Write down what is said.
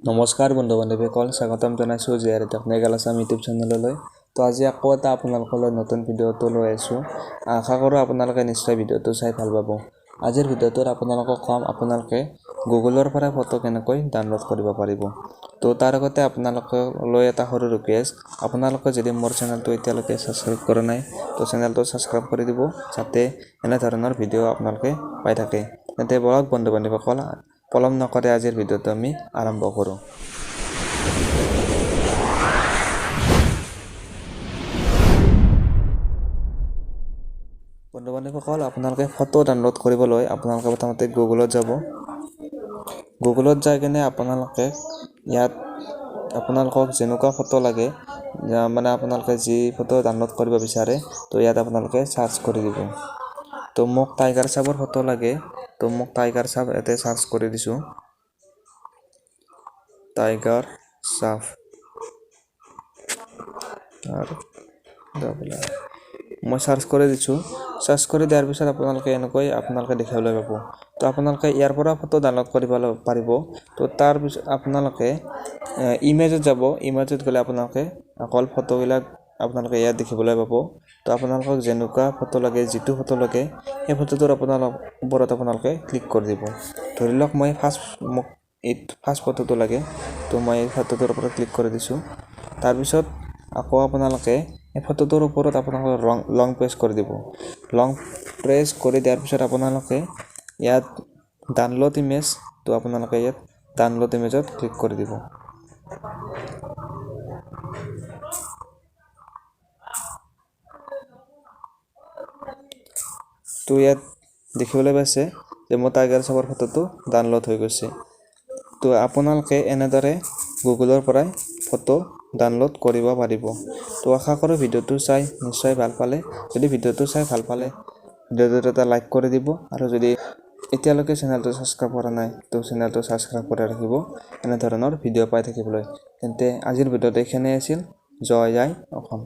নমস্কাৰ বন্ধু বান্ধৱীসকল, স্বাগতম জনাইছোঁ জিআৰ টেকনিকেল আছাম ইউটিউব চেনেললৈ। তো আজি আকৌ এটা আপোনালোকলৈ নতুন ভিডিঅ'টো লৈ আহিছোঁ। আশা কৰোঁ আপোনালোকে নিশ্চয় ভিডিঅ'টো চাই ভাল পাব। আজিৰ ভিডিঅ'টোত আপোনালোকক ক'ম আপোনালোকে গুগলৰ পৰা ফটো কেনেকৈ ডাউনলোড কৰিব পাৰিব। তো তাৰ আগতে আপোনালোকলৈ এটা সৰু ৰিকুৱেষ্ট, আপোনালোকে যদি মোৰ চেনেলটো এতিয়ালৈকে ছাবস্ক্ৰাইব কৰা নাই তো চেনেলটো ছাবস্ক্ৰাইব কৰি দিব, যাতে এনেধৰণৰ ভিডিঅ' আপোনালোকে পাই থাকে। তেন্তে বলক বন্ধু বান্ধৱীসকল, পলম নকৰে আজিৰ ভিডিঅ'টো আমি আৰম্ভ কৰোঁ। বন্ধু বান্ধৱীসকল, আপোনালোকে ফটো ডাউনলোড কৰিবলৈ আপোনালোকে প্ৰথমতে গুগলত যাব। গুগলত যাই কিনে আপোনালোকে ইয়াত আপোনালোকক যেনেকুৱা ফটো লাগে, মানে আপোনালোকে যি ফটো ডাউনলোড কৰিব বিচাৰে তো ইয়াত আপোনালোকে চাৰ্চ কৰি দিব। তো মোক টাইগাৰ শ্ৰফৰ ফটো লাগে, তো মোক টাইগাৰ শ্ৰফ ইয়াতে চাৰ্চ কৰি দিছোঁ। টাইগাৰ শ্ৰফ আৰু মই চাৰ্চ কৰি দিছোঁ। চাৰ্চ কৰি দিয়াৰ পিছত আপোনালোকে দেখিবলৈ পাব। তো আপোনালোকে ইয়াৰ পৰা ফটো ডাউনলোড কৰিব পাৰিব। তো তাৰপিছত আপোনালোকে ইমেজত যাব। ইমেজত গ'লে আপোনালোকে অকল ফটোবিলাক আপোনালোকে ইয়াত দেখিবলৈ পাব। তো আপোনালোকক যেনেকুৱা ফটো লাগে, যিটো ফটো লাগে সেই ফটোটোৰ ওপৰত আপোনালোকে ক্লিক কৰি দিব। ধৰি লওক মোক এই ফাৰ্ষ্ট ফটোটো লাগে, তো মই এই ফটোটোৰ ওপৰত ক্লিক কৰি দিছোঁ। তাৰপিছত আকৌ আপোনালোকে এই ফটোটোৰ ওপৰত আপোনালোকে লং প্ৰেছ কৰি দিব। লং প্ৰেছ কৰি দিয়াৰ পিছত আপোনালোকে ইয়াত ডাউনলোড ইমেজ, তো আপোনালোকে ইয়াত ডাউনলোড ইমেজত ক্লিক কৰি দিব। তো ইয়াত দেখিবলৈ পাইছে যে মোৰ টাইগাৰ শ্ৰফৰ ফটোটো ডাউনলোড হৈ গৈছে। তো আপোনালোকে এনেদৰে গুগলৰ পৰাই ফটো ডাউনলোড কৰিব পাৰিব। তো আশা কৰোঁ ভিডিঅ'টো চাই নিশ্চয় ভাল পালে। যদি ভিডিঅ'টো চাই ভাল পালে ভিডিঅ'টোত এটা লাইক কৰি দিব, আৰু যদি এতিয়ালৈকে চেনেলটো ছাবস্ক্ৰাইব কৰা নাই তো চেনেলটো ছাবস্ক্ৰাইব কৰি ৰাখিব এনেধৰণৰ ভিডিঅ' পাই থাকিবলৈ। তেন্তে আজিৰ ভিডিঅ'টো এইখিনিয়ে আছিল। জয় অসম।